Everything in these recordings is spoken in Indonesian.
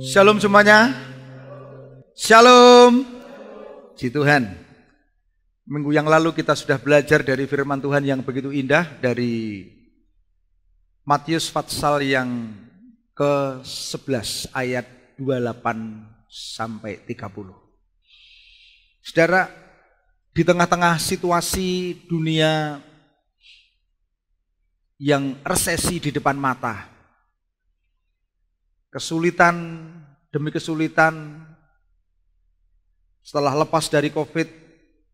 Shalom semuanya. Shalom. Puji Tuhan. Minggu yang lalu kita sudah belajar dari firman Tuhan yang begitu indah dari Matius pasal yang ke-11 ayat 28 sampai 30. Saudara, di tengah-tengah situasi dunia yang resesi di depan mata, kesulitan demi kesulitan, setelah lepas dari COVID,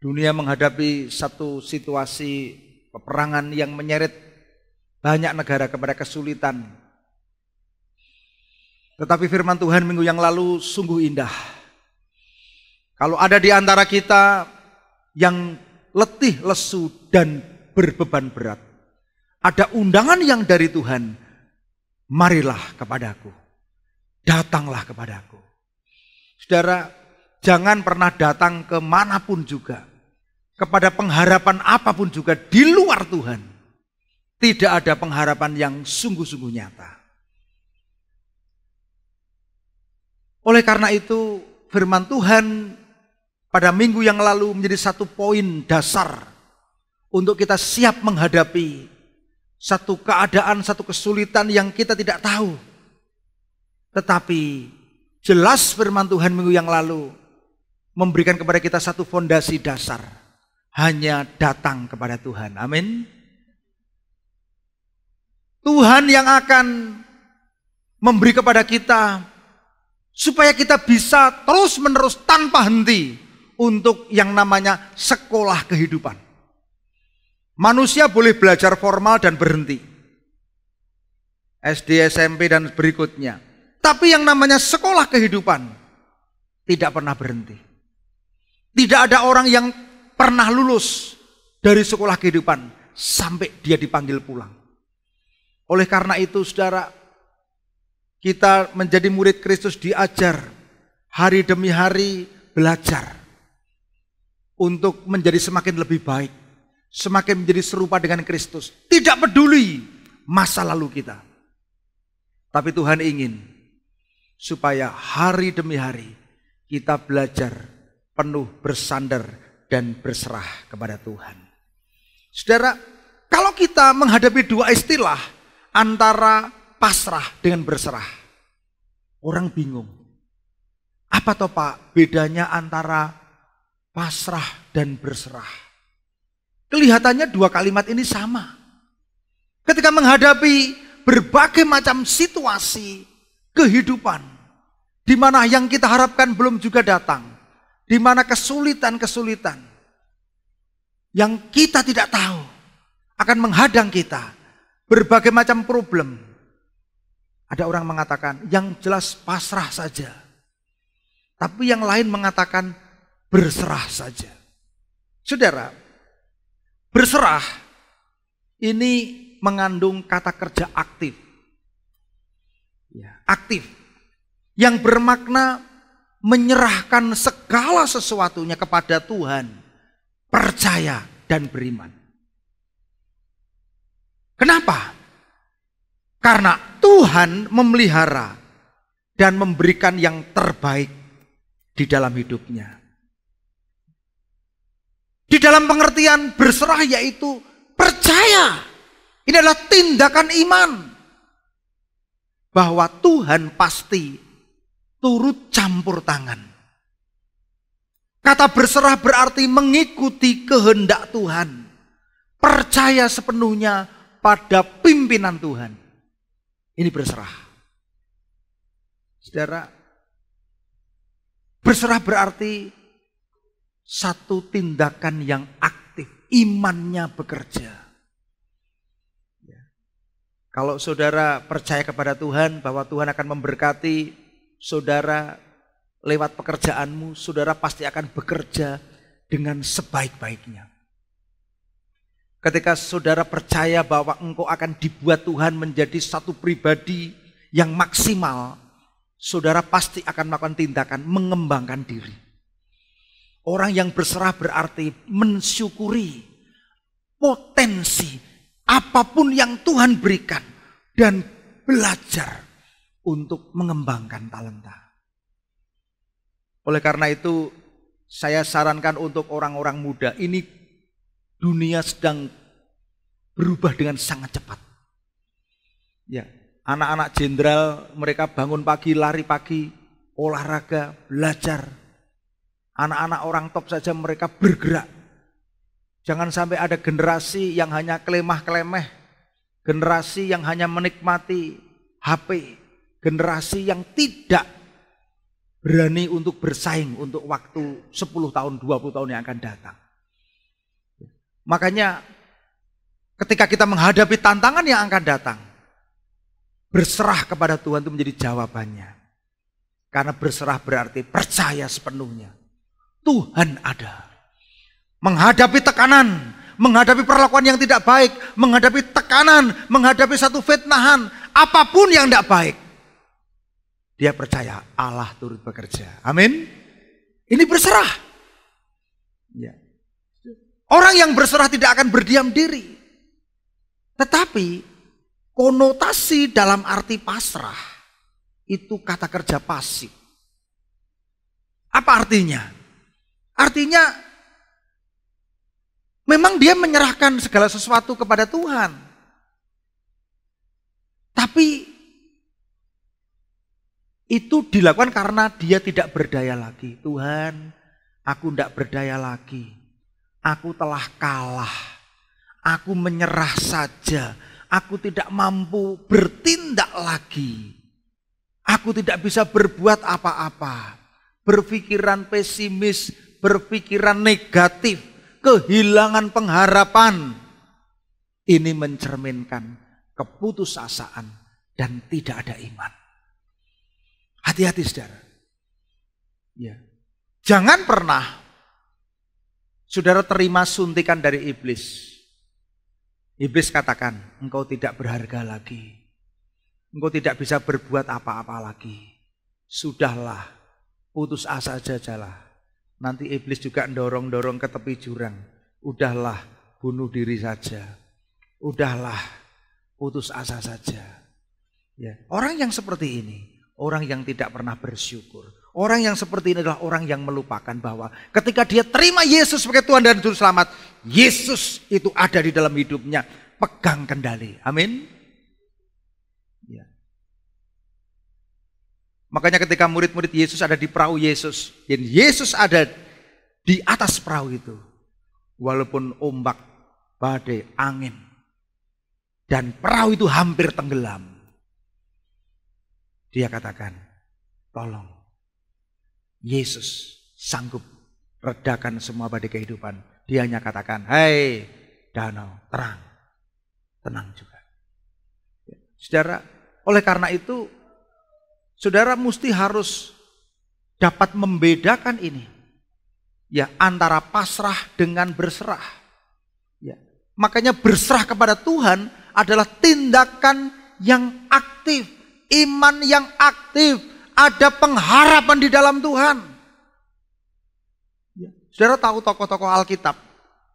dunia menghadapi satu situasi peperangan yang menyeret banyak negara kepada kesulitan. Tetapi firman Tuhan minggu yang lalu sungguh indah. Kalau ada di antara kita yang letih, lesu, dan berbeban berat, ada undangan yang dari Tuhan, marilah kepadaku. Datanglah kepadaku. Saudara, jangan pernah datang kemanapun juga, kepada pengharapan apapun juga di luar Tuhan. Tidak ada pengharapan yang sungguh-sungguh nyata. Oleh karena itu, firman Tuhan pada minggu yang lalu menjadi satu poin dasar untuk kita siap menghadapi satu keadaan, satu kesulitan yang kita tidak tahu. Tetapi jelas firman Tuhan minggu yang lalu memberikan kepada kita satu fondasi dasar. Hanya datang kepada Tuhan. Amin. Tuhan yang akan memberi kepada kita supaya kita bisa terus-menerus tanpa henti untuk yang namanya sekolah kehidupan. Manusia boleh belajar formal dan berhenti. SD, SMP dan berikutnya. Tapi yang namanya sekolah kehidupan tidak pernah berhenti. Tidak ada orang yang pernah lulus dari sekolah kehidupan sampai dia dipanggil pulang. Oleh karena itu, saudara, kita menjadi murid Kristus diajar hari demi hari belajar untuk menjadi semakin lebih baik, semakin menjadi serupa dengan Kristus. Tidak peduli masa lalu kita. Tapi Tuhan ingin supaya hari demi hari kita belajar penuh bersandar dan berserah kepada Tuhan. Saudara, kalau kita menghadapi dua istilah antara pasrah dengan berserah, orang bingung. Apa toh Pak bedanya antara pasrah dan berserah? Kelihatannya dua kalimat ini sama. Ketika menghadapi berbagai macam situasi kehidupan, di mana yang kita harapkan belum juga datang, di mana kesulitan-kesulitan yang kita tidak tahu akan menghadang kita, berbagai macam problem. Ada orang mengatakan yang jelas pasrah saja, tapi yang lain mengatakan berserah saja. Saudara, berserah ini mengandung kata kerja aktif. Aktif, yang bermakna menyerahkan segala sesuatunya kepada Tuhan, percaya dan beriman. Kenapa? Karena Tuhan memelihara dan memberikan yang terbaik di dalam hidupnya. Di dalam pengertian berserah yaitu percaya. Ini adalah tindakan iman bahwa Tuhan pasti turut campur tangan. Kata berserah berarti mengikuti kehendak Tuhan. Percaya sepenuhnya pada pimpinan Tuhan. Ini berserah. Saudara, berserah berarti satu tindakan yang aktif. Imannya bekerja. Kalau saudara percaya kepada Tuhan bahwa Tuhan akan memberkati saudara lewat pekerjaanmu, saudara pasti akan bekerja dengan sebaik-baiknya. Ketika saudara percaya bahwa engkau akan dibuat Tuhan menjadi satu pribadi yang maksimal, saudara pasti akan melakukan tindakan mengembangkan diri. Orang yang berserah berarti mensyukuri potensi apapun yang Tuhan berikan dan belajar untuk mengembangkan talenta. Oleh karena itu saya sarankan untuk orang-orang muda, ini dunia sedang berubah dengan sangat cepat. Ya, anak-anak jenderal mereka bangun pagi, lari pagi, olahraga, belajar. Anak-anak orang top saja mereka bergerak. Jangan sampai ada generasi yang hanya kelemah-kelemeh, generasi yang hanya menikmati HP, generasi yang tidak berani untuk bersaing untuk waktu 10 tahun, 20 tahun yang akan datang. Makanya ketika kita menghadapi tantangan yang akan datang, berserah kepada Tuhan itu menjadi jawabannya. Karena berserah berarti percaya sepenuhnya. Tuhan ada. Menghadapi tekanan, menghadapi perlakuan yang tidak baik, menghadapi tekanan, menghadapi satu fitnahan, apapun yang tidak baik. Dia percaya Allah turut bekerja. Amin. Ini berserah. Ya. Orang yang berserah tidak akan berdiam diri. Tetapi konotasi dalam arti pasrah itu kata kerja pasif. Apa artinya? Artinya memang dia menyerahkan segala sesuatu kepada Tuhan. Tapi itu dilakukan karena dia tidak berdaya lagi. Tuhan, aku tidak berdaya lagi. Aku telah kalah. Aku menyerah saja. Aku tidak mampu bertindak lagi. Aku tidak bisa berbuat apa-apa. Berpikiran pesimis, berpikiran negatif, kehilangan pengharapan. Ini mencerminkan keputusasaan dan tidak ada iman. Hati-hati saudara. Ya. Jangan pernah saudara terima suntikan dari iblis. Iblis katakan, engkau tidak berharga lagi. Engkau tidak bisa berbuat apa-apa lagi. Sudahlah, putus asa sajalah. Nanti iblis juga dorong-dorong ke tepi jurang. Udahlah, bunuh diri saja. Udahlah, putus asa saja. Ya. Orang yang seperti ini, orang yang tidak pernah bersyukur. Orang yang seperti ini adalah orang yang melupakan bahwa ketika dia terima Yesus sebagai Tuhan dan Juru Selamat, Yesus itu ada di dalam hidupnya. Pegang kendali. Amin. Ya. Makanya ketika murid-murid Yesus ada di perahu Yesus, dan Yesus ada di atas perahu itu. Walaupun ombak, badai, angin, dan perahu itu hampir tenggelam. Dia katakan, tolong, Yesus sanggup redakan semua badai kehidupan. Dia hanya katakan, hai danau, terang, tenang juga. Saudara, oleh karena itu, saudara mesti harus dapat membedakan ini. Ya, antara pasrah dengan berserah. Ya, makanya berserah kepada Tuhan adalah tindakan yang aktif. Iman yang aktif, ada pengharapan di dalam Tuhan. Ya. Saudara tahu tokoh-tokoh Alkitab,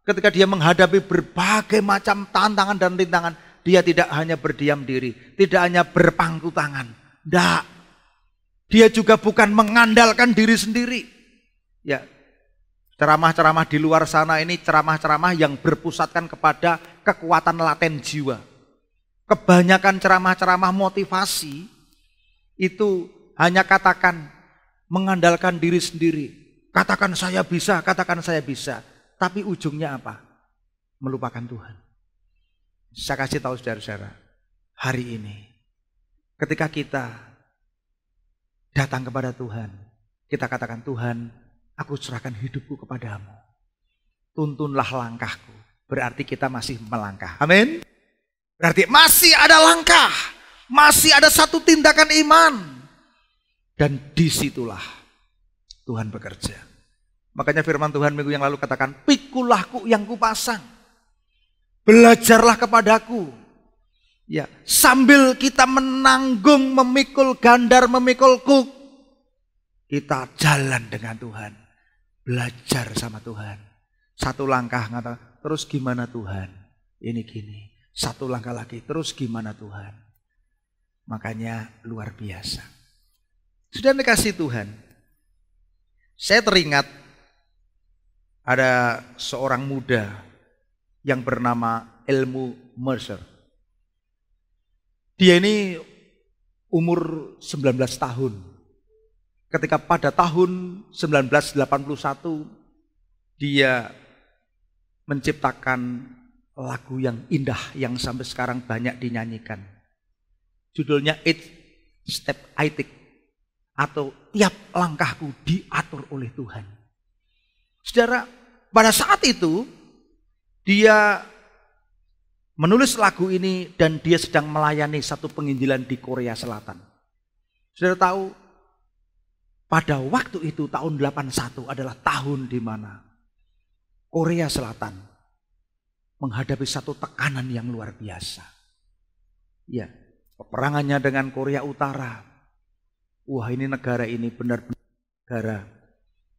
ketika dia menghadapi berbagai macam tantangan dan rintangan, dia tidak hanya berdiam diri, tidak hanya berpangku tangan. Tidak. Dia juga bukan mengandalkan diri sendiri. Ya. Ceramah-ceramah di luar sana ini ceramah-ceramah yang berpusatkan kepada kekuatan laten jiwa. Kebanyakan ceramah-ceramah motivasi itu hanya katakan mengandalkan diri sendiri. Katakan saya bisa, katakan saya bisa. Tapi ujungnya apa? Melupakan Tuhan. Saya kasih tahu saudara-saudara, hari ini ketika kita datang kepada Tuhan, kita katakan, Tuhan, aku serahkan hidupku kepadamu. Tuntunlah langkahku. Berarti kita masih melangkah. Amin. Berarti masih ada langkah, masih ada satu tindakan iman. Dan disitulah Tuhan bekerja. Makanya firman Tuhan minggu yang lalu katakan, pikulahku yang kupasang. Belajarlah kepadaku. Ya, sambil kita menanggung, memikul gandar, memikul kuk, kita jalan dengan Tuhan. Belajar sama Tuhan. Satu langkah ngata, terus gimana Tuhan? Ini gini. Satu langkah lagi, terus gimana Tuhan? Makanya luar biasa. Sudah dikasih Tuhan. Saya teringat ada seorang muda yang bernama Elmo Mercer. Dia ini umur 19 tahun. Ketika pada tahun 1981 dia menciptakan lagu yang indah yang sampai sekarang banyak dinyanyikan. Judulnya Each Step I Take, atau tiap langkahku diatur oleh Tuhan. Saudara, pada saat itu dia menulis lagu ini dan dia sedang melayani satu penginjilan di Korea Selatan. Saudara tahu, pada waktu itu tahun 81 adalah tahun di mana Korea Selatan menghadapi satu tekanan yang luar biasa. Ya, peperangannya dengan Korea Utara. Wah, ini negara ini benar-benar negara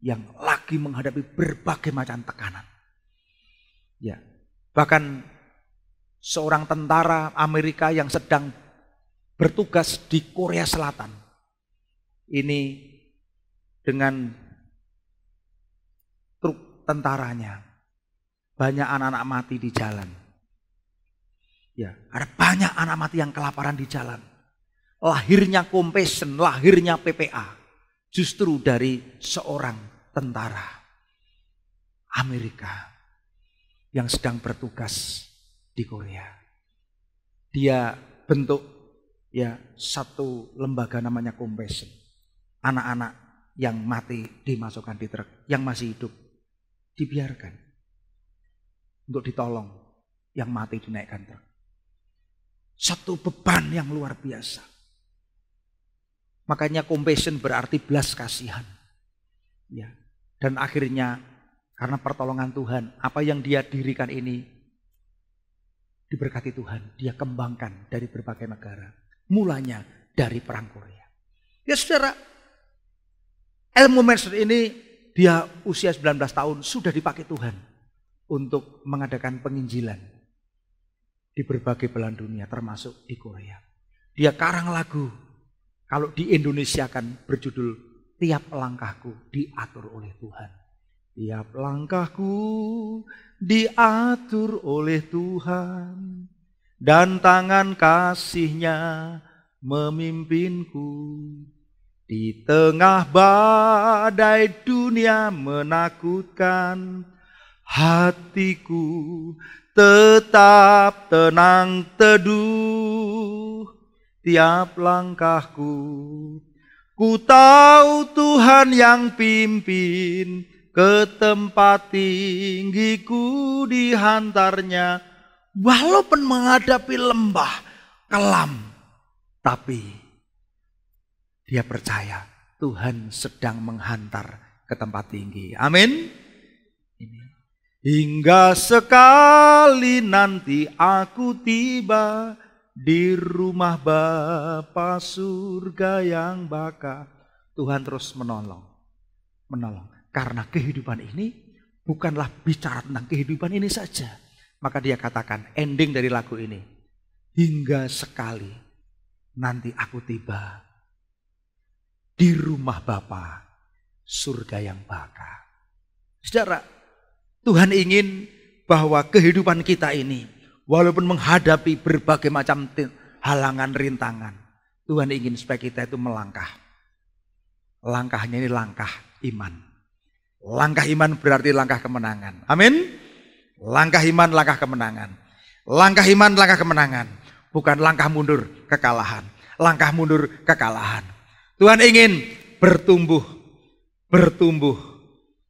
yang lagi menghadapi berbagai macam tekanan. Ya, bahkan seorang tentara Amerika yang sedang bertugas di Korea Selatan ini dengan truk tentaranya, banyak anak-anak mati di jalan. Ya, ada banyak anak mati yang kelaparan di jalan. Lahirnya Compassion, lahirnya PPA justru dari seorang tentara Amerika yang sedang bertugas di Korea. Dia bentuk ya satu lembaga namanya Compassion. Anak-anak yang mati dimasukkan di truk, yang masih hidup dibiarkan untuk ditolong, yang mati dinaikkan truk. Satu beban yang luar biasa. Makanya Compassion berarti belas kasihan. Ya. Dan akhirnya karena pertolongan Tuhan, apa yang dia dirikan ini diberkati Tuhan. Dia kembangkan dari berbagai negara. Mulanya dari perang Korea. Ya saudara, Elmo Mercer ini dia usia 19 tahun sudah dipakai Tuhan untuk mengadakan penginjilan di berbagai belahan dunia termasuk di Korea. Dia karang lagu, kalau di Indonesia kan berjudul Tiap Langkahku Diatur Oleh Tuhan. Tiap langkahku diatur oleh Tuhan, dan tangan kasih-Nya memimpinku. Di tengah badai dunia menakutkan, hatiku tetap tenang teduh. Tiap langkahku, ku tahu Tuhan yang pimpin, ke tempat tinggiku dihantarnya. Walaupun menghadapi lembah kelam, tapi dia percaya Tuhan sedang menghantar ke tempat tinggi. Amin. Hingga sekali nanti aku tiba di rumah Bapa surga yang baka. Tuhan terus menolong. Karena kehidupan ini bukanlah bicara tentang kehidupan ini saja. Maka dia katakan ending dari lagu ini. Hingga sekali nanti aku tiba di rumah Bapa surga yang baka. Saudara, Tuhan ingin bahwa kehidupan kita ini walaupun menghadapi berbagai macam halangan, rintangan, Tuhan ingin supaya kita itu melangkah. Langkahnya ini langkah iman. Langkah iman berarti langkah kemenangan. Amin. Langkah iman, langkah kemenangan. Langkah iman, langkah kemenangan. Bukan langkah mundur, kekalahan. Langkah mundur, kekalahan. Tuhan ingin bertumbuh, bertumbuh,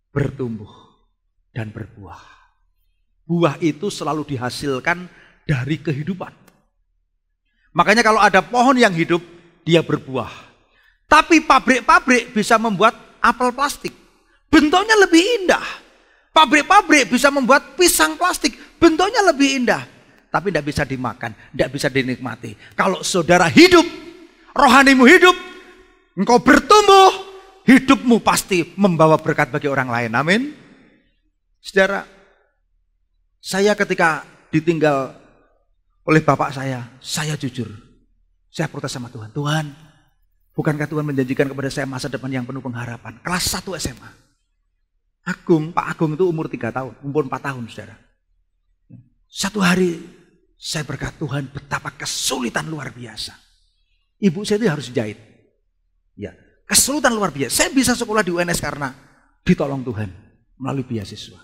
bertumbuh, dan berbuah. Buah itu selalu dihasilkan dari kehidupan. Makanya kalau ada pohon yang hidup, dia berbuah. Tapi pabrik-pabrik bisa membuat apel plastik. Bentuknya lebih indah. Pabrik-pabrik bisa membuat pisang plastik. Bentuknya lebih indah. Tapi tidak bisa dimakan, tidak bisa dinikmati. Kalau saudara hidup, rohanimu hidup, engkau bertumbuh, hidupmu pasti membawa berkat bagi orang lain. Amin. Saudara, saya ketika ditinggal oleh bapak saya jujur. Saya protes sama Tuhan. Tuhan, Bukankah Tuhan menjanjikan kepada saya masa depan yang penuh pengharapan? Kelas 1 SMA. Pak Agung itu umur 3 tahun, umur 4 tahun, saudara. Satu hari saya berkata, Tuhan betapa kesulitan luar biasa. Ibu saya itu harus jahit. Ya, kesulitan luar biasa. Saya bisa sekolah di UNS karena ditolong Tuhan melalui beasiswa.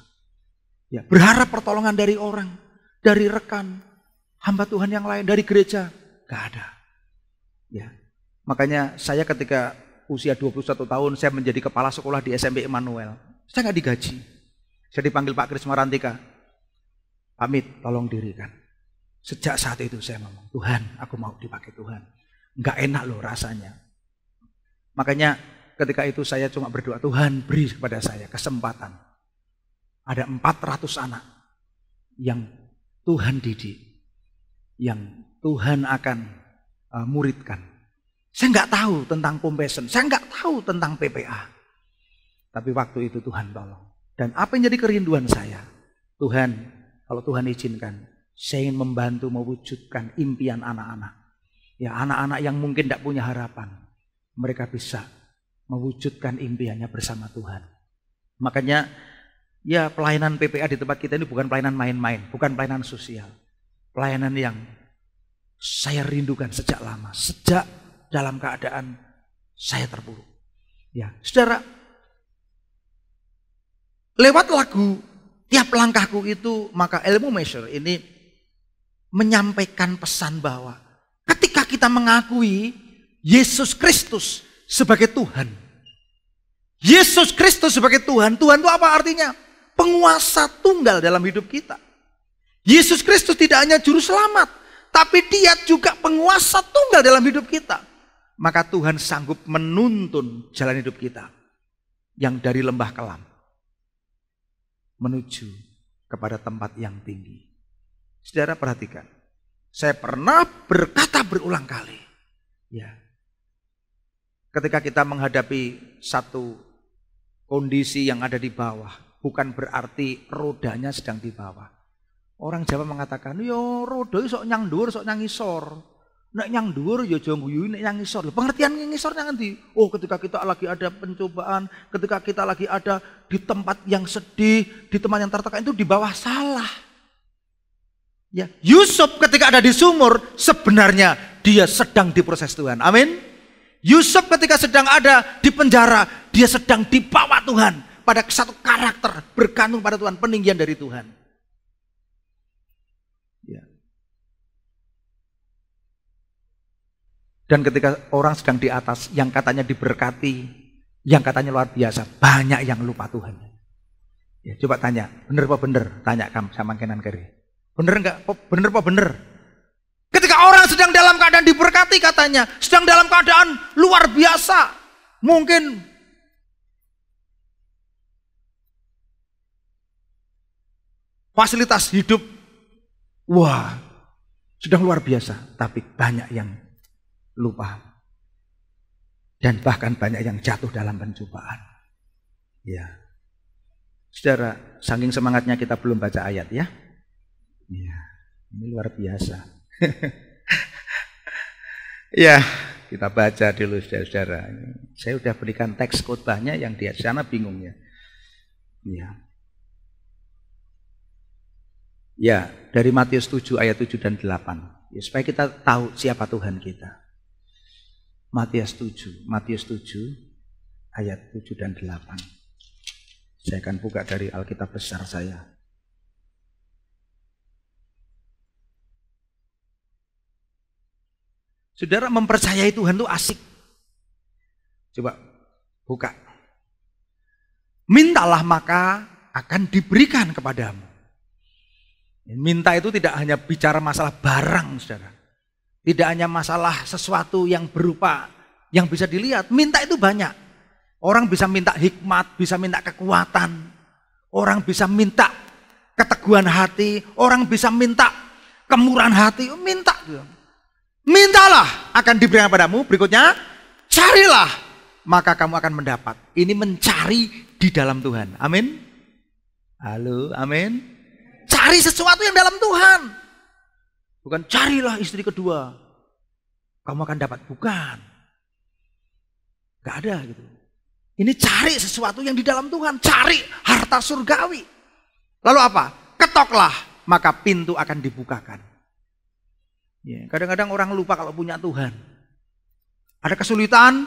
Ya, berharap pertolongan dari orang, dari rekan, hamba Tuhan yang lain, dari gereja, gak ada. Ya. Makanya saya ketika usia 21 tahun saya menjadi kepala sekolah di SMP Emmanuel. Saya nggak digaji. Saya dipanggil Pak Kris Marantika. Pamit, tolong dirikan. Sejak saat itu saya ngomong, Tuhan, aku mau dipakai Tuhan. Nggak enak loh rasanya. Makanya ketika itu saya cuma berdoa, Tuhan beri kepada saya kesempatan. Ada 400 anak yang Tuhan didik, yang Tuhan akan muridkan. Saya nggak tahu tentang compassion, saya nggak tahu tentang PPA. Tapi waktu itu Tuhan tolong. Dan apa yang jadi kerinduan saya? Tuhan, kalau Tuhan izinkan, saya ingin membantu mewujudkan impian anak-anak. Ya, anak-anak yang mungkin tidak punya harapan. Mereka bisa mewujudkan impiannya bersama Tuhan. Makanya, ya pelayanan PPA di tempat kita ini bukan pelayanan main-main, bukan pelayanan sosial. Pelayanan yang saya rindukan sejak lama, sejak dalam keadaan saya terpuruk. Ya, saudara, lewat lagu Tiap Langkahku itu, maka Ilmu Measure ini menyampaikan pesan bahwa ketika kita mengakui Yesus Kristus sebagai Tuhan. Yesus Kristus sebagai Tuhan. Tuhan itu apa artinya? Penguasa tunggal dalam hidup kita. Yesus Kristus tidak hanya juru selamat, tapi dia juga penguasa tunggal dalam hidup kita. Maka Tuhan sanggup menuntun jalan hidup kita yang dari lembah kelam menuju kepada tempat yang tinggi. Saudara perhatikan, saya pernah berkata berulang kali, ya, ketika kita menghadapi satu kondisi yang ada di bawah, bukan berarti rodanya sedang di bawah. Orang Jawa mengatakan, yo roda sok nyang dhuwur, sok nyang ngisor. Nek nyang dhuwur ya aja guyu, nek nyang ngisor. Pengertian ngisor nang endi? Oh, ketika kita lagi ada pencobaan, ketika kita lagi ada di tempat yang sedih, di tempat yang tertekan, itu di bawah salah. Ya, Yusuf ketika ada di sumur sebenarnya dia sedang diproses Tuhan. Amin. Yusuf ketika sedang ada di penjara, dia sedang dibawa Tuhan pada satu karakter bergantung pada Tuhan, peninggian dari Tuhan. Ya. Dan ketika orang sedang di atas, yang katanya diberkati, yang katanya luar biasa, banyak yang lupa Tuhan. Ya, coba tanya, bener apa bener? Tanya kamu sama kenan kiri. Bener enggak? Bener apa bener? Ketika orang sedang dalam keadaan diberkati katanya, sedang dalam keadaan luar biasa, mungkin fasilitas hidup, wah, sedang luar biasa, tapi banyak yang lupa. Dan bahkan banyak yang jatuh dalam pencobaan. Ya. Saudara, saking semangatnya kita belum baca ayat ya. Ya, ini luar biasa. Ya, kita baca dulu saudara-saudara. Saya sudah berikan teks khotbahnya, yang di sana bingung ya. Ya. Ya, dari Matius 7 ayat 7 dan 8. Ya, supaya kita tahu siapa Tuhan kita. Matius 7 ayat 7 dan 8. Saya akan buka dari Alkitab besar saya. Saudara, mempercayai Tuhan itu asik. Coba buka. Mintalah maka akan diberikan kepadamu. Minta itu tidak hanya bicara masalah barang, saudara. Tidak hanya masalah sesuatu yang berupa, yang bisa dilihat. Minta itu banyak. Orang bisa minta hikmat, bisa minta kekuatan. Orang bisa minta keteguhan hati. Orang bisa minta kemurahan hati. Minta. Mintalah akan diberikan padamu. Berikutnya, carilah maka kamu akan mendapat. Ini mencari di dalam Tuhan. Amin. Halo, amin. Cari sesuatu yang dalam Tuhan. Bukan carilah istri kedua, kamu akan dapat. Bukan. Gak ada gitu. Ini cari sesuatu yang di dalam Tuhan, cari harta surgawi. Lalu apa? Ketoklah, maka pintu akan dibukakan. Ya, kadang-kadang orang lupa kalau punya Tuhan. Ada kesulitan,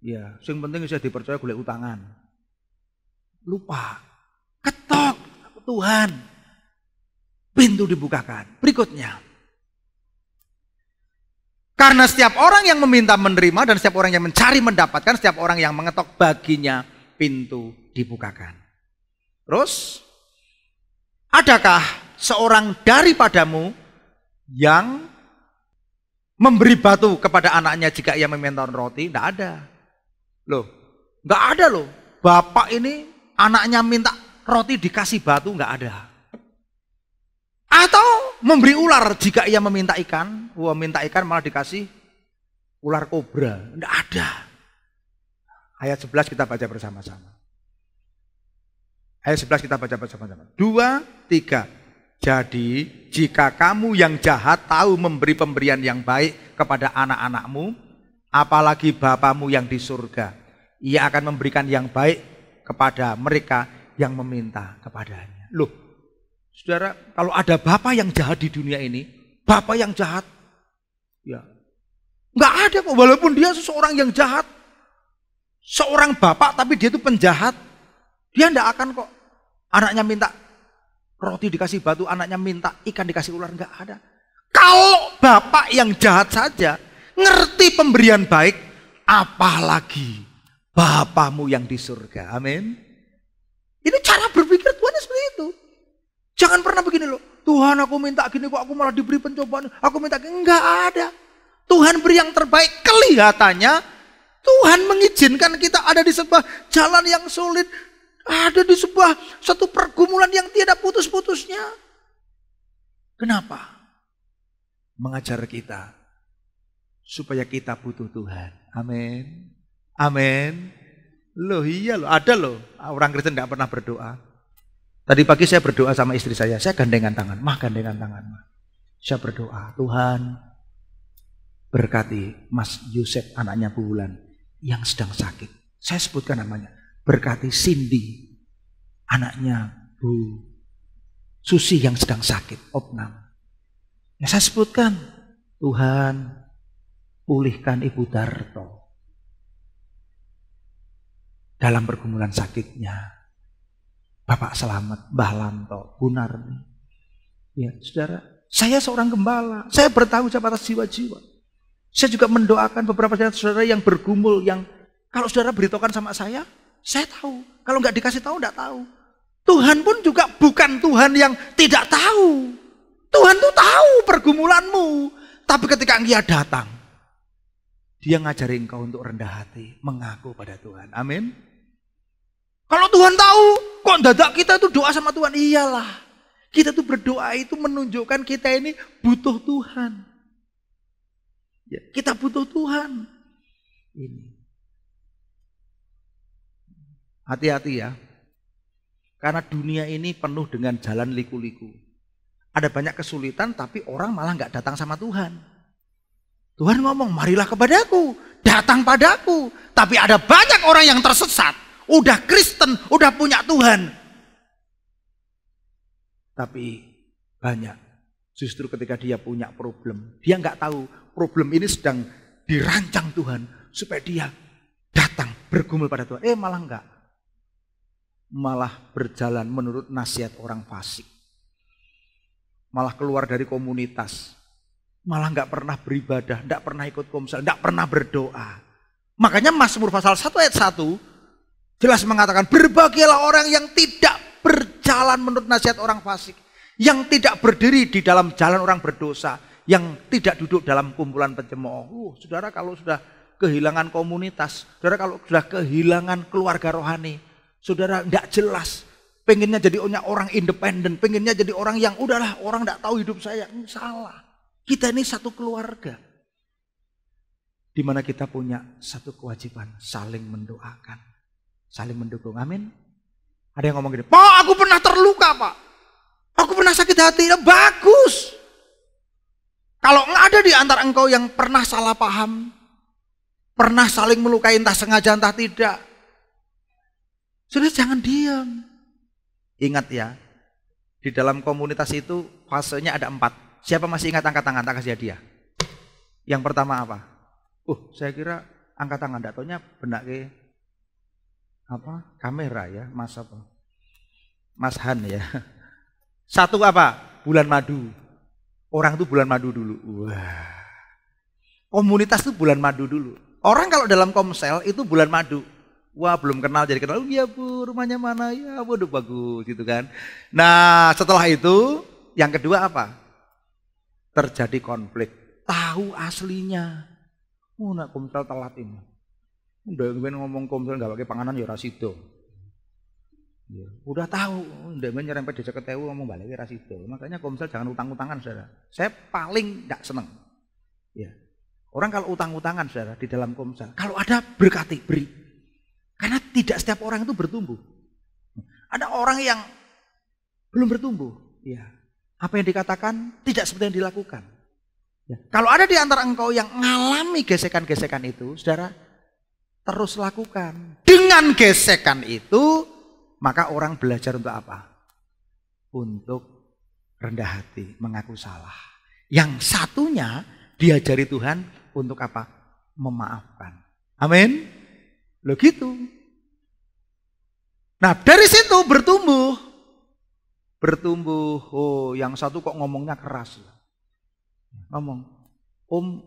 ya, yang penting bisa dipercaya golek utangan. Lupa, ketok Tuhan, pintu dibukakan. Berikutnya, karena setiap orang yang meminta menerima dan setiap orang yang mencari mendapatkan, setiap orang yang mengetok baginya pintu dibukakan. Terus, adakah seorang daripadamu yang memberi batu kepada anaknya jika ia meminta roti? Tidak ada. Loh, nggak ada loh. Bapak ini anaknya minta roti dikasih batu, nggak ada. Atau memberi ular jika ia meminta ikan. Wah, minta ikan malah dikasih ular kobra. Tidak ada. Ayat 11 kita baca bersama-sama. Ayat 11 kita baca bersama-sama. 2, 3. Jadi jika kamu yang jahat tahu memberi pemberian yang baik kepada anak-anakmu, apalagi Bapamu yang di surga, Ia akan memberikan yang baik kepada mereka yang meminta kepadanya. Loh, saudara, kalau ada bapak yang jahat di dunia ini, bapak yang jahat, ya nggak ada kok. Walaupun dia seseorang yang jahat, seorang bapak tapi dia itu penjahat, dia nggak akan kok anaknya minta roti dikasih batu, anaknya minta ikan dikasih ular, nggak ada. Kalau bapak yang jahat saja ngerti pemberian baik, apalagi Bapamu yang di surga. Amin. Ini cara berpikir Tuhan seperti itu. Jangan pernah begini loh, Tuhan aku minta gini kok aku malah diberi pencobaan, aku minta gini. Enggak ada. Tuhan beri yang terbaik. Kelihatannya Tuhan mengizinkan kita ada di sebuah jalan yang sulit, ada di sebuah satu pergumulan yang tiada putus-putusnya. Kenapa? Mengajar kita supaya kita butuh Tuhan. Amin. Amin. Loh iya loh, ada loh orang Kristen tidak pernah berdoa. Tadi pagi saya berdoa sama istri saya gandengan tangan, gandengan tangan. Saya berdoa, Tuhan berkati Mas Yusef anaknya Bu Wulan yang sedang sakit. Saya sebutkan namanya. Berkati Cindy anaknya Bu Susi yang sedang sakit, opnam. Ya saya sebutkan, Tuhan pulihkan Ibu Darto dalam pergumulan sakitnya. Bapak Selamat, Mbah Lanto, Bu Narni. Ya, saudara, saya seorang gembala. Saya bertanggung jawab atas jiwa-jiwa. Saya juga mendoakan beberapa saudara yang bergumul, yang kalau saudara beritahukan sama saya tahu. Kalau nggak dikasih tahu, nggak tahu. Tuhan pun juga bukan Tuhan yang tidak tahu. Tuhan tuh tahu pergumulanmu. Tapi ketika Dia datang, Dia ngajari engkau untuk rendah hati, mengaku pada Tuhan. Amin. Kalau Tuhan tahu, kok dadak kita tuh doa sama Tuhan? Iyalah. Kita tuh berdoa itu menunjukkan kita ini butuh Tuhan. Ya, kita butuh Tuhan. Ini. Hati-hati ya. Karena dunia ini penuh dengan jalan liku-liku. Ada banyak kesulitan tapi orang malah nggak datang sama Tuhan. Tuhan ngomong, marilah kepadaku, datang padaku. Tapi ada banyak orang yang tersesat. Udah Kristen, udah punya Tuhan. Tapi banyak. Justru ketika dia punya problem, dia nggak tahu problem ini sedang dirancang Tuhan. Supaya dia datang bergumul pada Tuhan. Malah enggak. Malah berjalan menurut nasihat orang fasik. Malah keluar dari komunitas. Malah nggak pernah beribadah, nggak pernah ikut komsel, nggak pernah berdoa. Makanya Mazmur pasal 1 ayat 1 jelas mengatakan, berbahagialah orang yang tidak berjalan menurut nasihat orang fasik, yang tidak berdiri di dalam jalan orang berdosa, yang tidak duduk dalam kumpulan pencemooh. Saudara kalau sudah kehilangan komunitas, saudara kalau sudah kehilangan keluarga rohani, saudara tidak jelas, pengennya jadi orang independen, pengennya jadi orang yang udahlah orang tidak tahu hidup saya. Ini salah. Kita ini satu keluarga, di mana kita punya satu kewajiban, saling mendoakan, saling mendukung. Amin. Ada yang ngomong gini, Pak aku pernah terluka Pak, aku pernah sakit hati. Ya, bagus. Kalau nggak ada di antara engkau yang pernah salah paham, pernah saling melukai entah sengaja entah tidak. Sudah jangan diam. Ingat ya, di dalam komunitas itu fasenya ada 4. Siapa masih ingat angkat tangan, tak kasih hadiah. Yang pertama apa? Saya kira angkat tangan, tak taunya benak ke apa? Kamera ya, Mas apa? Mas Han ya. 1 apa? Bulan madu. Orang tuh bulan madu dulu. Wah. Komunitas tuh bulan madu dulu. Orang kalau dalam komsel itu bulan madu. Wah, belum kenal jadi kenal. Iya Bu, rumahnya mana ya? Waduh bagus gitu kan. Nah, setelah itu yang kedua apa? Terjadi konflik. Tahu aslinya. Nak komsel telat ini. Udah ngomong komsel nggak pakai panganan ya rasido. Ya, udah tahu, udah nyerempet desa ketewu ngomong balik rasido. Makanya komsel jangan utang-utangan, saudara. Saya paling nggak seneng. Ya. Orang kalau utang-utangan, saudara, di dalam komsel, kalau ada berkati, beri. Karena tidak setiap orang itu bertumbuh. Ada orang yang belum bertumbuh. Ya. Apa yang dikatakan tidak seperti yang dilakukan. Ya. Kalau ada di antara engkau yang mengalami gesekan-gesekan itu, saudara, terus lakukan. Dengan gesekan itu, maka orang belajar untuk apa? Untuk rendah hati, mengaku salah. Yang satunya diajari Tuhan untuk apa? Memaafkan. Amin. Loh gitu. Nah dari situ bertumbuh. Yang satu kok ngomongnya keras. Ngomong,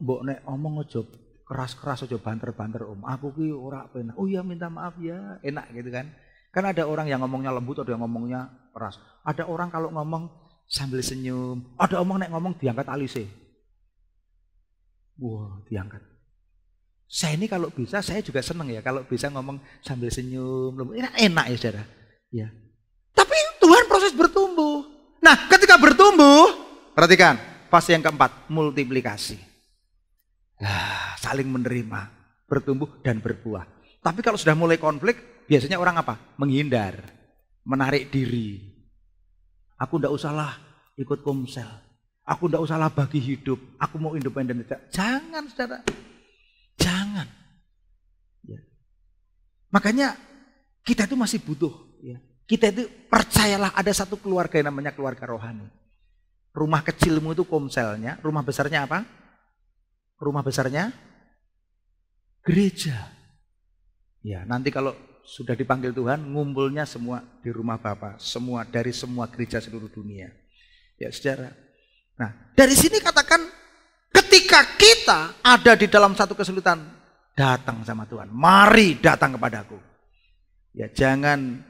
mbok nek ngomong aja keras-keras aja banter-banter Aku ki ora penak. Oh iya minta maaf ya, enak gitu kan. Kan ada orang yang ngomongnya lembut, ada yang ngomongnya keras. Ada orang kalau ngomong sambil senyum, ada omong nek ngomong diangkat alisnya. Wah, diangkat. Saya ini kalau bisa, saya juga seneng ya kalau bisa ngomong sambil senyum, enak ya saudara. Ya. Tapi Tuhan proses bertumbuh. Nah, ketika bertumbuh, perhatikan fase yang keempat, multiplikasi. Saling menerima, bertumbuh dan berbuah. Tapi kalau sudah mulai konflik, biasanya orang apa? Menghindar, menarik diri. Aku ndak usahlah ikut komsel. Aku ndak usahlah bagi hidup. Aku mau independen. Jangan, saudara. Jangan. Ya. Makanya kita itu masih butuh. Ya. Kita itu percayalah ada satu keluarga yang namanya keluarga rohani. Rumah kecilmu itu komselnya. Rumah besarnya apa? Rumah besarnya gereja. Ya, nanti kalau sudah dipanggil Tuhan, ngumpulnya semua di rumah Bapa, semua dari semua gereja seluruh dunia. Ya, saudara. Nah, dari sini katakan ketika kita ada di dalam satu kesulitan, datang sama Tuhan. Mari datang kepadaku. Ya, jangan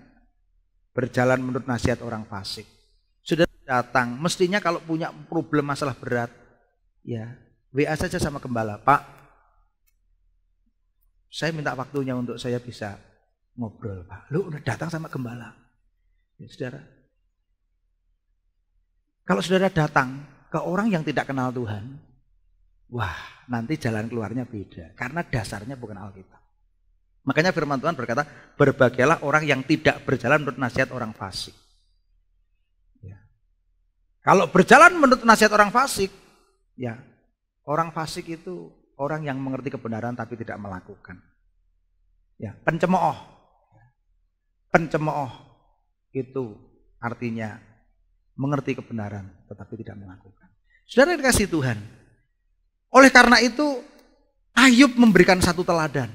berjalan menurut nasihat orang fasik. Sudah datang, mestinya kalau punya problem masalah berat, ya WA saja sama gembala, Pak. Saya minta waktunya untuk saya bisa ngobrol, Pak. Lu udah datang sama gembala. Ya, saudara. Kalau saudara datang ke orang yang tidak kenal Tuhan, wah, nanti jalan keluarnya beda. Karena dasarnya bukan Alkitab. Makanya firman Tuhan berkata, berbahagialah orang yang tidak berjalan menurut nasihat orang fasik. Ya. Kalau berjalan menurut nasihat orang fasik, ya orang fasik itu orang yang mengerti kebenaran tapi tidak melakukan. Ya, pencemooh. Pencemooh itu artinya mengerti kebenaran tetapi tidak melakukan. Saudara dikasih Tuhan. Oleh karena itu Ayub memberikan satu teladan.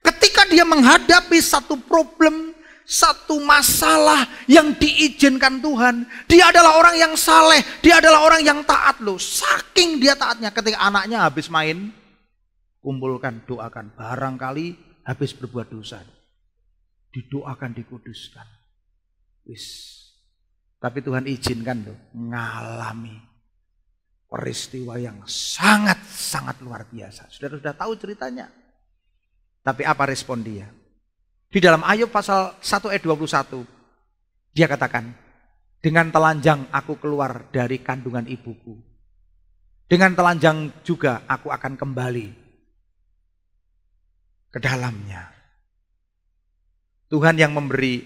Ketika dia menghadapi satu problem, satu masalah yang diizinkan Tuhan, dia adalah orang yang saleh, dia adalah orang yang taat loh. Saking dia taatnya, ketika anaknya habis main, kumpulkan, doakan. Barangkali habis berbuat dosa, didoakan, dikuduskan. Wis. Tapi Tuhan izinkan loh, ngalami peristiwa yang sangat-sangat luar biasa. Saudara sudah tahu ceritanya. Tapi apa respon dia? Di dalam Ayub pasal 1 ayat 21, dia katakan, dengan telanjang aku keluar dari kandungan ibuku. Dengan telanjang juga aku akan kembali ke dalamnya. Tuhan yang memberi,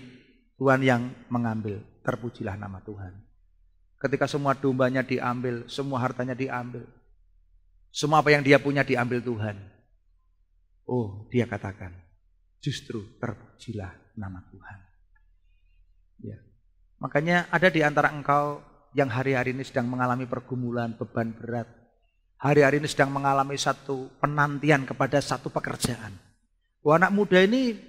Tuhan yang mengambil. Terpujilah nama Tuhan. Ketika semua dombanya diambil, semua hartanya diambil, semua apa yang dia punya diambil Tuhan. Oh, dia katakan, justru terpujilah nama Tuhan. Ya. Makanya ada di antara engkau yang hari-hari ini sedang mengalami pergumulan, beban berat. Hari-hari ini sedang mengalami satu penantian kepada satu pekerjaan. Wah, anak muda ini,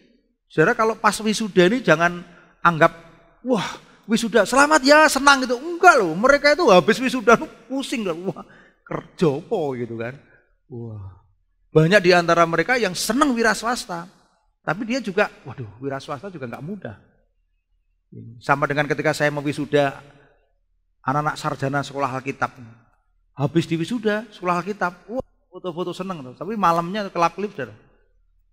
saudara kalau pas wisuda ini jangan anggap, wah wisuda selamat ya senang gitu. Enggak loh, mereka itu habis wisuda pusing loh. Wah kerja apa gitu kan. Wah, banyak di antara mereka yang senang wira swasta. Tapi dia juga, waduh wira swasta juga nggak mudah. Sama dengan ketika saya mau wisuda anak-anak sarjana sekolah Alkitab. Habis di wisuda sekolah Alkitab, wah foto-foto seneng tuh. Tapi malamnya kelap-kelip dah.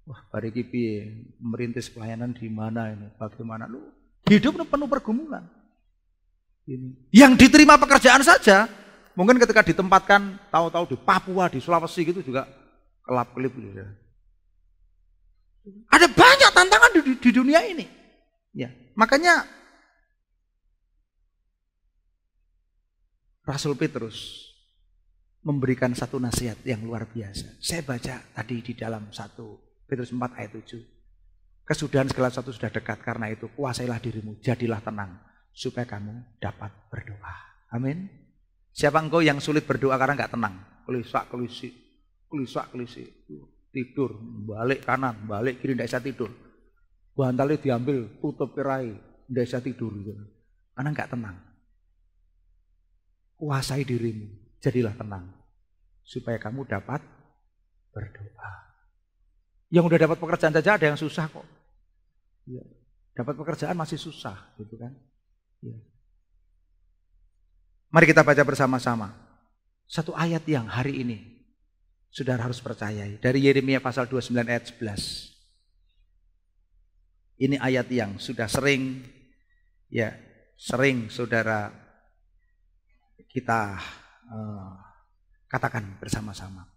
Wah, bariki piye merintis pelayanan di mana ini? Bagaimana lu? Hidup penuh pergumulan. Ini. Yang diterima pekerjaan saja, mungkin ketika ditempatkan tahu-tahu di Papua, di Sulawesi gitu juga kelap-kelip gitu. Ada banyak tantangan di dunia ini. Ya, makanya Rasul Petrus memberikan satu nasihat yang luar biasa. Saya baca tadi di dalam 1 Petrus 4 ayat 7. Kesudahan segala sesuatu sudah dekat, karena itu kuasailah dirimu, jadilah tenang, supaya kamu dapat berdoa. Amin. Siapa engkau yang sulit berdoa karena nggak tenang? Kelisak-kelisik, tidur, balik kanan, balik kiri, tidak bisa tidur. Bantalnya diambil, tutup kerai, tidak bisa tidur. Karena nggak tenang. Kuasai dirimu, jadilah tenang, supaya kamu dapat berdoa. Yang udah dapat pekerjaan saja ada yang susah kok. Ya. Dapat pekerjaan masih susah, gitu kan? Ya. Mari kita baca bersama-sama satu ayat yang hari ini saudara harus percayai, dari Yeremia pasal 29 ayat 11. Ini ayat yang sudah sering saudara kita katakan bersama-sama.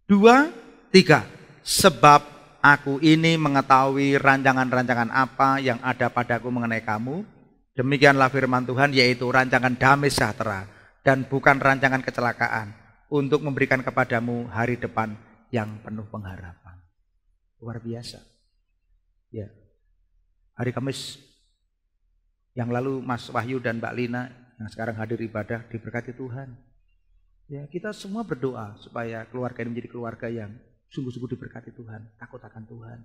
2, 3. Sebab aku ini mengetahui rancangan-rancangan apa yang ada padaku mengenai kamu. Demikianlah firman Tuhan, yaitu rancangan damai sejahtera dan bukan rancangan kecelakaan, untuk memberikan kepadamu hari depan yang penuh pengharapan. Luar biasa. Ya. Hari Kamis yang lalu Mas Wahyu dan Mbak Lina yang sekarang hadir ibadah diberkati Tuhan. Ya, kita semua berdoa supaya keluarga ini menjadi keluarga yang sungguh-sungguh diberkati Tuhan, takut akan Tuhan.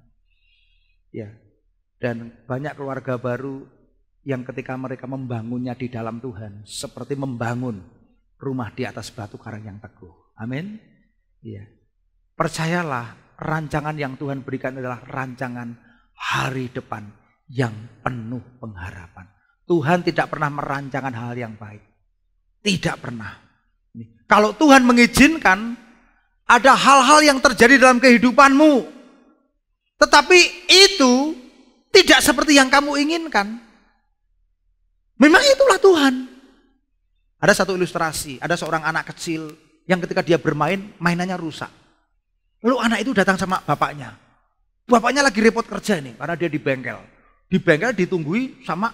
Ya. Dan banyak keluarga baru yang ketika mereka membangunnya di dalam Tuhan seperti membangun rumah di atas batu karang yang teguh. Amin. Ya. Percayalah, rancangan yang Tuhan berikan adalah rancangan hari depan yang penuh pengharapan. Tuhan tidak pernah merancangkan hal yang baik. Tidak pernah. Kalau Tuhan mengizinkan ada hal-hal yang terjadi dalam kehidupanmu, tetapi itu tidak seperti yang kamu inginkan, memang itulah Tuhan. Ada satu ilustrasi, ada seorang anak kecil yang ketika dia bermain, mainannya rusak. Lalu anak itu datang sama bapaknya. Bapaknya lagi repot kerja nih, karena dia di bengkel. Di bengkel ditunggui sama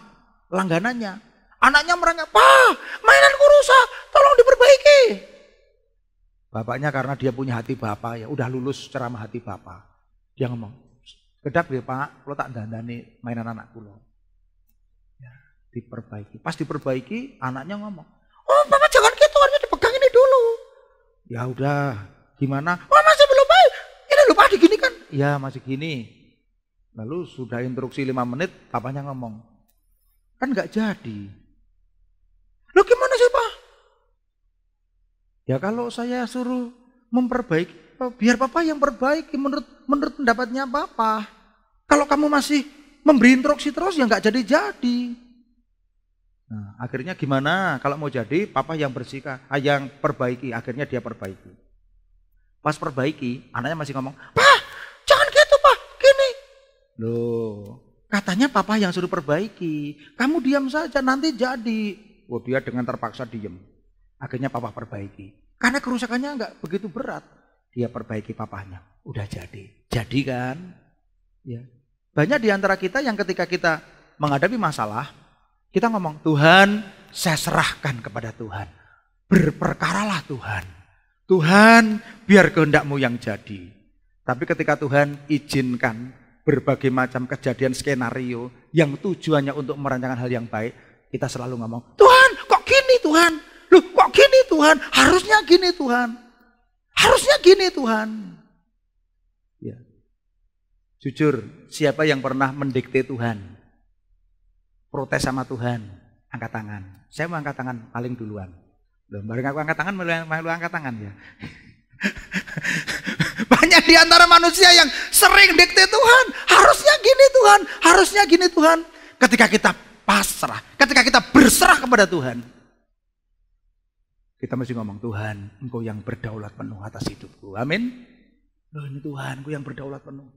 langganannya. Anaknya merengek, "Pak, mainanku rusak, tolong diperbaiki." Bapaknya karena dia punya hati bapak, ya udah lulus ceramah hati bapak. Dia ngomong, "Kedap ya Pak, lo tak dandani mainan anakku lo." Ya, diperbaiki. Pas diperbaiki, anaknya ngomong, "Oh Bapak jangan gitu, harusnya dipegang ini dulu." Ya udah, gimana? "Oh masih belum baik, ini lupa digini kan?" "Ya masih gini." Lalu sudah instruksi 5 menit, papanya ngomong, "Kan nggak jadi." "Lo gimana sih Pak?" "Ya kalau saya suruh memperbaiki, biar Papa yang perbaiki menurut pendapatnya Papa. Kalau kamu masih memberi instruksi terus ya nggak jadi-jadi." Nah, akhirnya gimana? Kalau mau jadi, Papa yang bersihkan, yang perbaiki. Akhirnya dia perbaiki. Pas perbaiki, anaknya masih ngomong, "Pak, jangan gitu Pak, gini." Loh, katanya Papa yang suruh perbaiki. Kamu diam saja, nanti jadi. Oh, dia dengan terpaksa diam. Akhirnya Papa perbaiki. Karena kerusakannya enggak begitu berat. Dia perbaiki papahnya. Udah jadi. Jadi kan? Ya. Banyak di antara kita yang ketika kita menghadapi masalah, kita ngomong, "Tuhan, saya serahkan kepada Tuhan. Berperkaralah Tuhan. Tuhan, biar kehendak-Mu yang jadi." Tapi ketika Tuhan izinkan berbagai macam kejadian skenario yang tujuannya untuk merancangkan hal yang baik, kita selalu ngomong, Tuhan kok gini Tuhan? Loh kok gini Tuhan? Harusnya gini Tuhan. Harusnya gini Tuhan. Ya. Jujur, siapa yang pernah mendikte Tuhan? Protes sama Tuhan, angkat tangan. Saya mau angkat tangan paling duluan. Loh, bareng aku angkat tangan, malu angkat tangan ya. Banyak di antara manusia yang sering dikte Tuhan, harusnya gini Tuhan, harusnya gini Tuhan. Ketika kita pasrah, ketika kita berserah kepada Tuhan, kita mesti ngomong, Tuhan, Engkau yang berdaulat penuh atas hidupku. Amin. Loh, ini Tuhan, Engkau yang berdaulat penuh.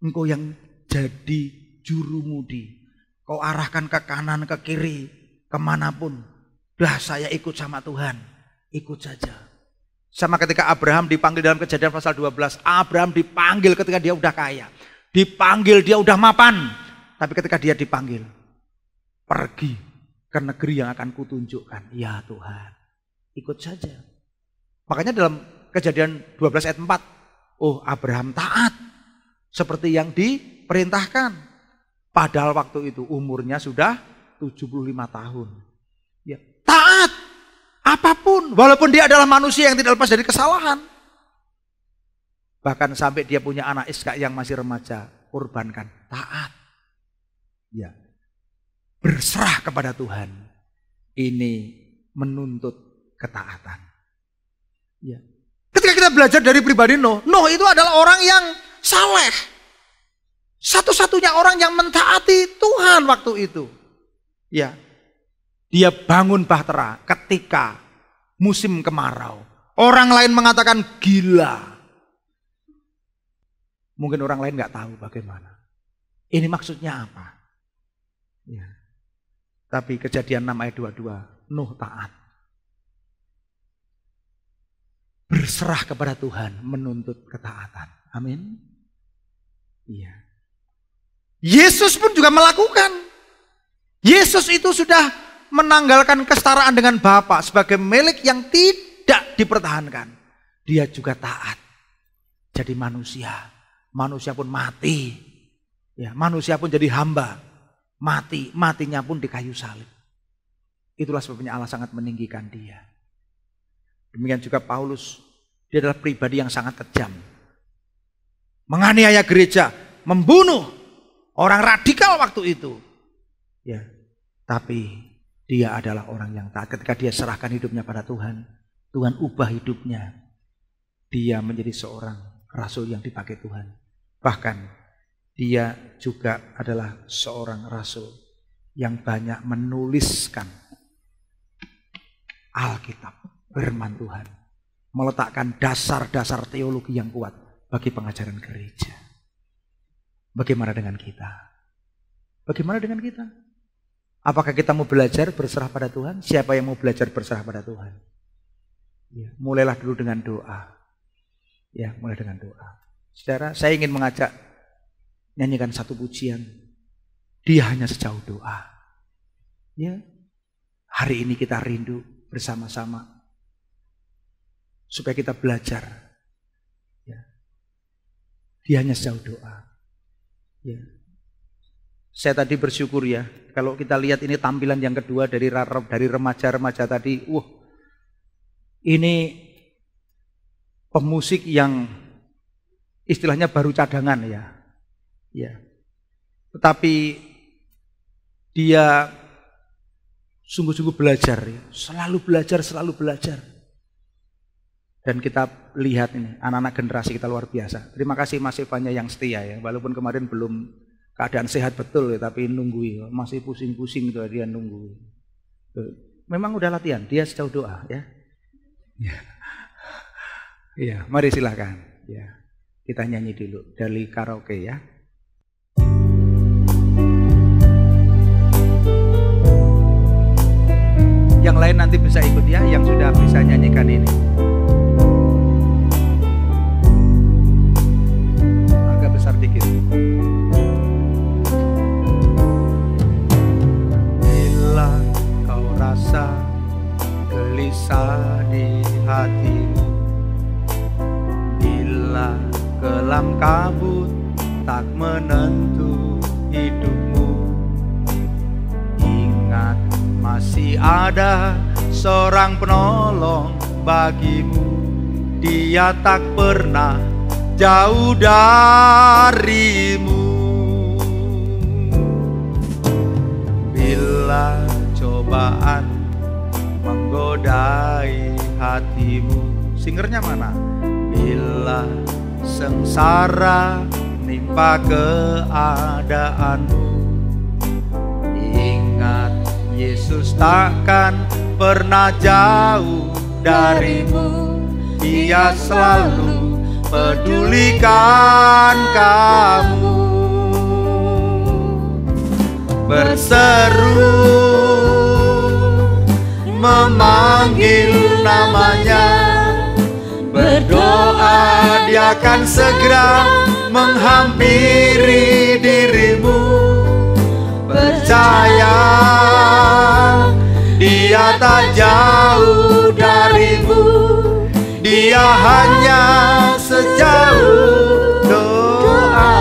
Engkau yang jadi jurumudi. Kau arahkan ke kanan, ke kiri, kemanapun. Dah saya ikut sama Tuhan, ikut saja. Sama ketika Abraham dipanggil dalam Kejadian pasal 12. Abraham dipanggil ketika dia udah kaya. Dipanggil dia udah mapan. Tapi ketika dia dipanggil, pergi ke negeri yang akan kutunjukkan. Ya Tuhan, ikut saja. Makanya dalam Kejadian 12 ayat 4. Oh Abraham taat. Seperti yang diperintahkan. Padahal waktu itu umurnya sudah 75 tahun. Ya, taat. Apapun, walaupun dia adalah manusia yang tidak lepas dari kesalahan. Bahkan sampai dia punya anak Ishak yang masih remaja, kurbankan, taat. Ya. Berserah kepada Tuhan. Ini menuntut ketaatan. Ya. Ketika kita belajar dari pribadi Nuh itu adalah orang yang saleh. Satu-satunya orang yang mentaati Tuhan waktu itu. Ya. Dia bangun bahtera ketika musim kemarau. Orang lain mengatakan gila. Mungkin orang lain nggak tahu bagaimana. Ini maksudnya apa? Ya. Tapi Kejadian 6 ayat 22, Nuh taat. Berserah kepada Tuhan, menuntut ketaatan. Amin. Iya. Yesus pun juga melakukan. Yesus itu sudah menanggalkan kesetaraan dengan Bapa sebagai milik yang tidak dipertahankan. Dia juga taat. Jadi manusia. Manusia pun mati. Ya, manusia pun jadi hamba. Mati. Matinya pun di kayu salib. Itulah sebabnya Allah sangat meninggikan dia. Demikian juga Paulus. Dia adalah pribadi yang sangat kejam. Menganiaya gereja. Membunuh. Orang radikal waktu itu. Ya, tapi dia adalah orang yang taat. Ketika dia serahkan hidupnya pada Tuhan, Tuhan ubah hidupnya. Dia menjadi seorang rasul yang dipakai Tuhan. Bahkan dia juga adalah seorang rasul yang banyak menuliskan Alkitab, firman Tuhan. Meletakkan dasar-dasar teologi yang kuat bagi pengajaran gereja. Bagaimana dengan kita? Bagaimana dengan kita? Apakah kita mau belajar berserah pada Tuhan? Siapa yang mau belajar berserah pada Tuhan? Ya, mulailah dulu dengan doa. Ya, mulai dengan doa. Saudara, saya ingin mengajak nyanyikan satu pujian. Dia hanya sejauh doa. Ya, hari ini kita rindu bersama-sama supaya kita belajar. Ya, dia hanya sejauh doa. Ya. Saya tadi bersyukur ya, kalau kita lihat ini tampilan yang kedua dari remaja-remaja tadi, ini pemusik yang istilahnya baru cadangan ya. Ya. Tetapi dia sungguh-sungguh belajar ya, selalu belajar. Dan kita lihat ini, anak-anak generasi kita luar biasa. Terima kasih Mas Evanya yang setia ya, walaupun kemarin belum keadaan sehat betul ya, tapi nunggu masih pusing-pusing gitu dia nunggu. Memang udah latihan, dia sejauh doa ya. Iya, mari silakan. Ya, kita nyanyi dulu dari karaoke ya. Yang lain nanti bisa ikut ya, yang sudah bisa nyanyikan ini. Agak besar dikit. Rasa gelisah di hatimu, bila gelap malam kabut tak menentu hidupmu. Ingat, masih ada seorang penolong bagimu. Dia tak pernah jauh darimu. Bila cobaan menggodai hatimu, singernya mana? Bila sengsara nimpa keadaanmu, ingat, Yesus takkan pernah jauh darimu. Dia selalu pedulikan kamu. Berseru memanggil namanya, berdoa dia akan segera menghampiri dirimu. Percaya dia tak jauh darimu. Dia hanya sejauh doa.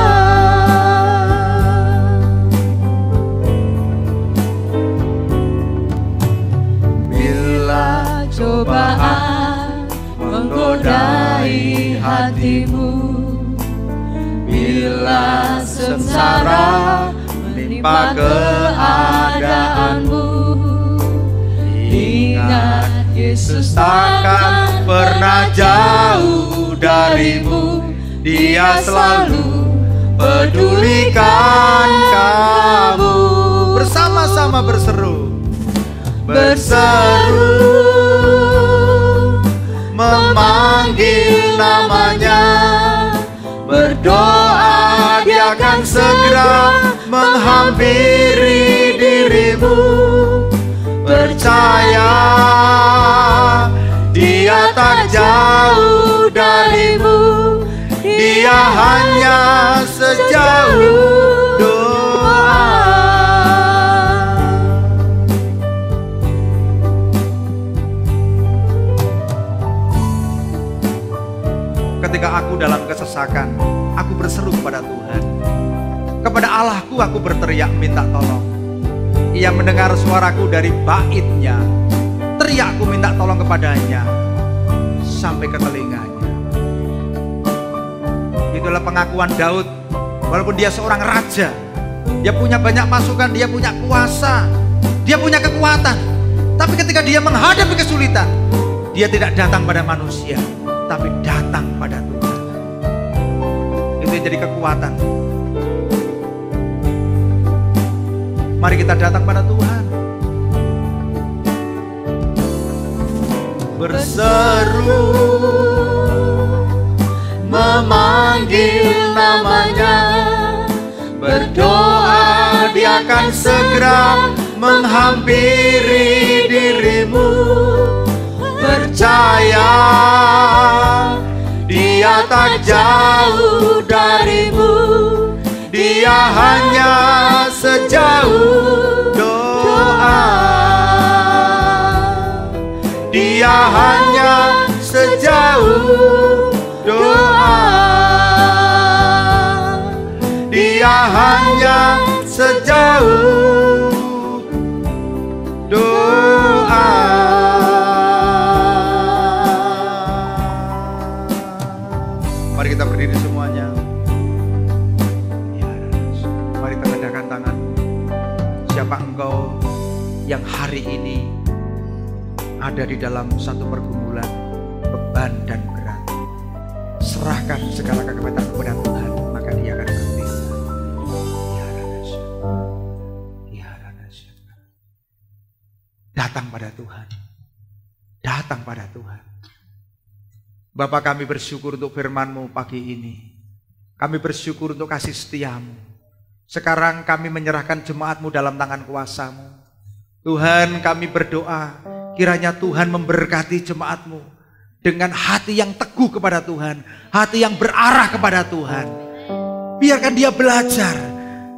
Bila cobaan menggodai hatimu, bila sengsara menimpa keadaanmu, ingat, Yesus takkan pernah jauh darimu. Dia selalu pedulikan kamu. Bersama-sama berseru, berseru memanggil namanya, berdoa dia akan segera menghampiri dirimu. Percaya dia tak jauh darimu. Dia hanya sejauh doa. Ketika aku dalam kesesakan, aku berseru kepada Tuhan. Kepada Allahku aku berteriak minta tolong. Ia mendengar suaraku dari baitnya. Teriakku minta tolong kepadanya sampai ke telinganya. Itulah pengakuan Daud. Walaupun dia seorang raja, dia punya banyak pasukan, dia punya kuasa, dia punya kekuatan, tapi ketika dia menghadapi kesulitan, dia tidak datang pada manusia, tapi datang pada Tuhan. Itu yang jadi kekuatan. Mari kita datang pada Tuhan. Berseru memanggil namanya, berdoa dia akan segera menghampiri dirimu. Percaya dia tak jauh darimu. Dia hanya sejauh doa. Dia hanya sejauh doa. Dia hanya sejauh doa. Mari kita berdiri semuanya. Mari tepedahkan tangan. Siapa engkau yang hari ini ada di dalam satu pergumulan, beban dan berat, serahkan segala kekuatan kepada Tuhan, maka dia akan berhenti. Datang pada Tuhan. Datang pada Tuhan. Bapa, kami bersyukur untuk firman-Mu pagi ini. Kami bersyukur untuk kasih setia-Mu. Sekarang kami menyerahkan jemaat-Mu dalam tangan kuasa-Mu. Tuhan, kami berdoa kiranya Tuhan memberkati jemaat-Mu dengan hati yang teguh kepada Tuhan, hati yang berarah kepada Tuhan. Biarkan dia belajar.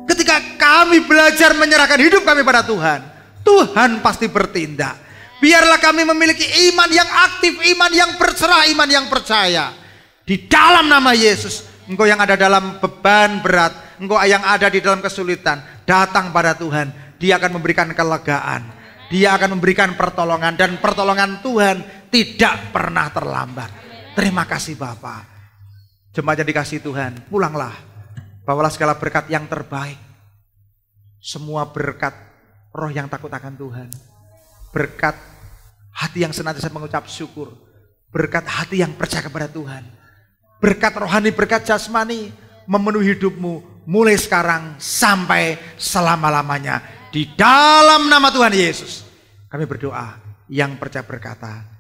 Ketika kami belajar menyerahkan hidup kami pada Tuhan, Tuhan pasti bertindak. Biarlah kami memiliki iman yang aktif, iman yang berserah, iman yang percaya. Di dalam nama Yesus, engkau yang ada dalam beban berat, engkau yang ada di dalam kesulitan, datang pada Tuhan. Dia akan memberikan kelegaan, dia akan memberikan pertolongan, dan pertolongan Tuhan tidak pernah terlambat. Terima kasih Bapa. Jemaat yang dikasihi Tuhan, pulanglah, bawalah segala berkat yang terbaik, semua berkat roh yang takut akan Tuhan, berkat hati yang senantiasa mengucap syukur, berkat hati yang percaya kepada Tuhan, berkat rohani, berkat jasmani memenuhi hidupmu mulai sekarang sampai selama-lamanya. Di dalam nama Tuhan Yesus kami berdoa, yang percaya berkata